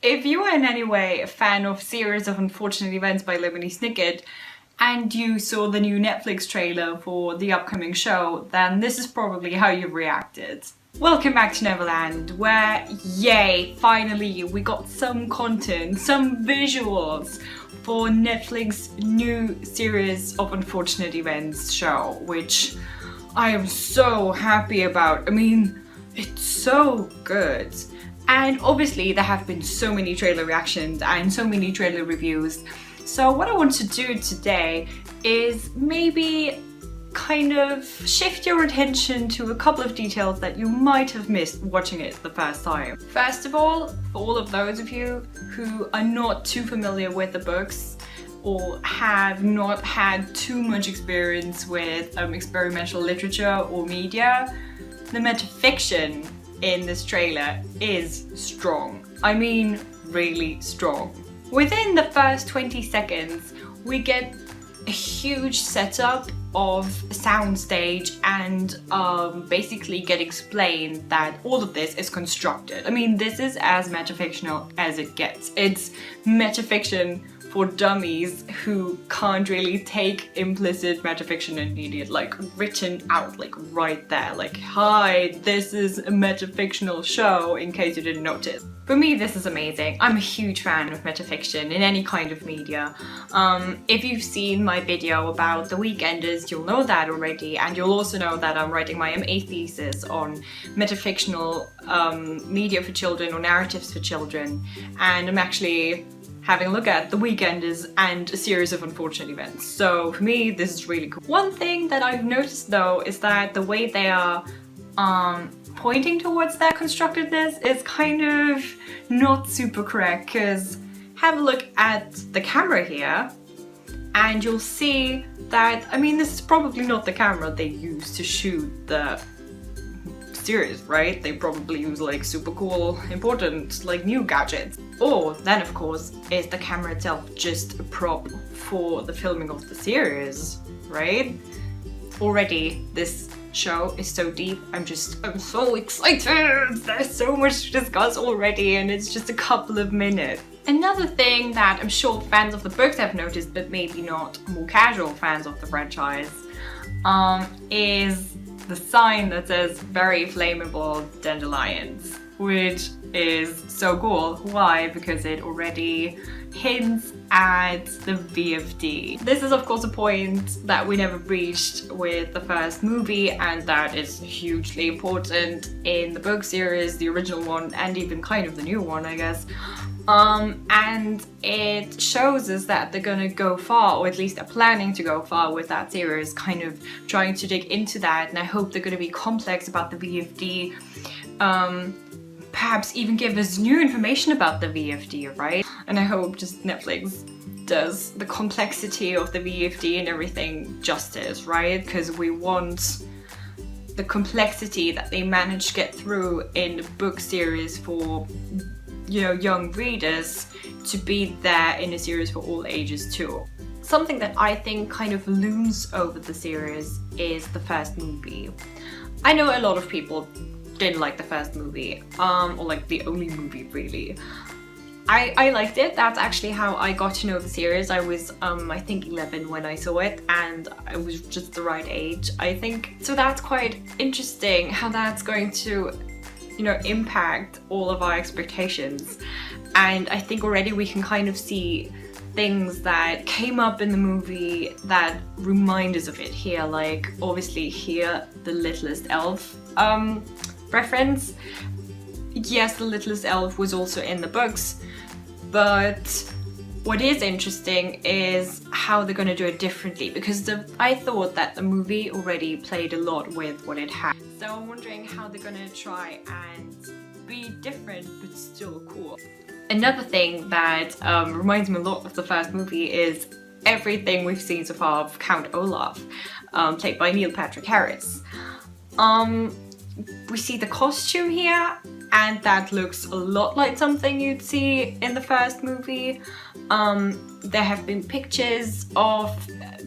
If you are in any way a fan of Series of Unfortunate Events by Lemony Snicket, and you saw the new Netflix trailer for the upcoming show, then this is probably how you reacted. Welcome back to Neverland, where, yay, finally we got some content, some visuals for Netflix's new Series of Unfortunate Events show, which I am so happy about. I mean, it's so good. And obviously there have been so many trailer reactions and so many trailer reviews. So what I want to do today is maybe kind of shift your attention to a couple of details that you might have missed watching it the first time. First of all, for all of those of you who are not too familiar with the books or have not had too much experience with experimental literature or media, the metafiction in this trailer is strong. I mean, really strong. Within the first 20 seconds, we get a huge setup of a soundstage and basically get explained that all of this is constructed. I mean, this is as metafictional as it gets. It's metafiction for dummies who can't really take implicit metafiction and need it like written out like right there. Like, hi, this is a metafictional show in case you didn't notice. For me, this is amazing. I'm a huge fan of metafiction in any kind of media. If you've seen my video about The Weekenders, you'll know that already, and you'll also know that I'm writing my MA thesis on metafictional media for children or narratives for children, and I'm actually having a look at The Weekenders and a Series of Unfortunate Events. So for me, this is really cool. One thing that I've noticed though is that the way they are pointing towards their constructedness is kind of not super correct, because have a look at the camera here and you'll see that, I mean, this is probably not the camera they use to shoot the series, right? They probably use like super cool, important, like new gadgets. Or then of course, is the camera itself just a prop for the filming of the series, right? Already this show is so deep. I'm so excited. There's so much to discuss already and it's just a couple of minutes. Another thing that I'm sure fans of the books have noticed, but maybe not more casual fans of the franchise, is the sign that says very flammable dandelions, which is so cool. Why? Because it already hints at the VFD. This is of course a point that we never reached with the first movie, and that is hugely important in the book series, the original one, and even kind of the new one, I guess. And it shows us that they're gonna go far, or at least are planning to go far with that series, kind of trying to dig into that, and I hope they're gonna be complex about the VFD, perhaps even give us new information about the VFD, right? And I hope just Netflix does the complexity of the VFD and everything justice, right? Because we want the complexity that they managed to get through in the book series for, you know, young readers to be there in a series for all ages too. Something that I think kind of looms over the series is the first movie. I know a lot of people didn't like the first movie, or like the only movie really. I liked it. That's actually how I got to know the series. I was I think 11 when I saw it, and I was just the right age, I think. So that's quite interesting how that's going to, you know, impact all of our expectations. And I think already we can kind of see things that came up in the movie that remind us of it here. Like obviously here, the littlest elf reference. Yes, the littlest elf was also in the books, but what is interesting is how they're gonna do it differently, because I thought that the movie already played a lot with what it had. So I'm wondering how they're gonna try and be different but still cool. Another thing that reminds me a lot of the first movie is everything we've seen so far of Count Olaf, played by Neil Patrick Harris. We see the costume here, and that looks a lot like something you'd see in the first movie. There have been pictures of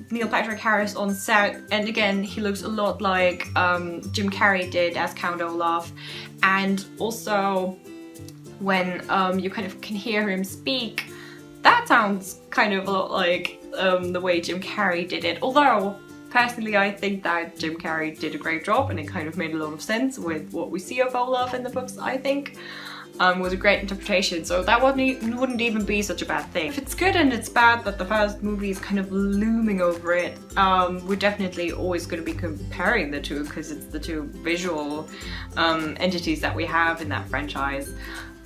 Neil Patrick Harris on set, and again he looks a lot like Jim Carrey did as Count Olaf, and also when you kind of can hear him speak, that sounds kind of a lot like the way Jim Carrey did it. Although, personally, I think that Jim Carrey did a great job and it kind of made a lot of sense with what we see of Olaf in the books, I think. Was a great interpretation, so that wouldn't even be such a bad thing. If it's good and it's bad that the first movie is kind of looming over it, we're definitely always going to be comparing the two because it's the two visual entities that we have in that franchise.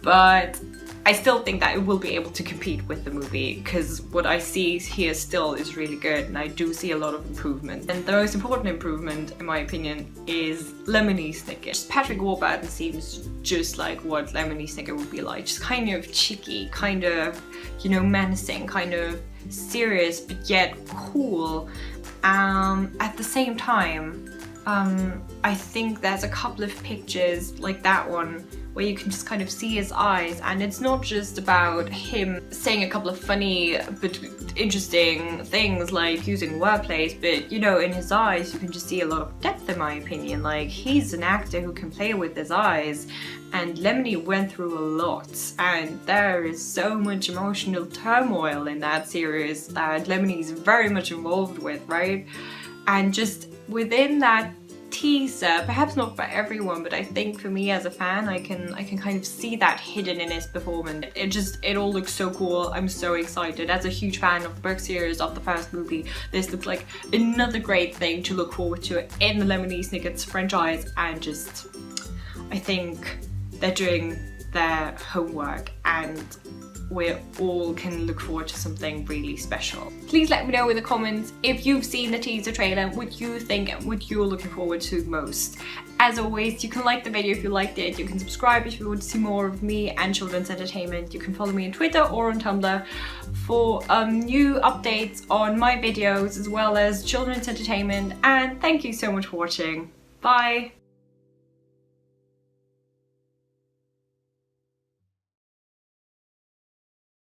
But I still think that it will be able to compete with the movie because what I see here still is really good, and I do see a lot of improvement. And the most important improvement, in my opinion, is Lemony Snicket. Patrick Warburton seems just like what Lemony Snicket would be like. Just kind of cheeky, kind of, you know, menacing, kind of serious, but yet cool. At the same time, I think there's a couple of pictures like that one where you can just kind of see his eyes, and it's not just about him saying a couple of funny but interesting things like using wordplays, but you know, in his eyes you can just see a lot of depth, in my opinion. Like, he's an actor who can play with his eyes, and Lemony went through a lot, and there is so much emotional turmoil in that series that Lemony's very much involved with, right? And just within that teaser, perhaps not for everyone, but I think for me as a fan, I can kind of see that hidden in his performance. It all looks so cool. I'm so excited. As a huge fan of the book series, of the first movie, this looks like another great thing to look forward to in the Lemony Snicket's franchise, and just, I think they're doing their homework and we all can look forward to something really special. Please let me know in the comments if you've seen the teaser trailer, what you think and what you're looking forward to most. As always, you can like the video if you liked it, you can subscribe if you want to see more of me and children's entertainment, you can follow me on Twitter or on Tumblr for new updates on my videos as well as children's entertainment, and thank you so much for watching. Bye!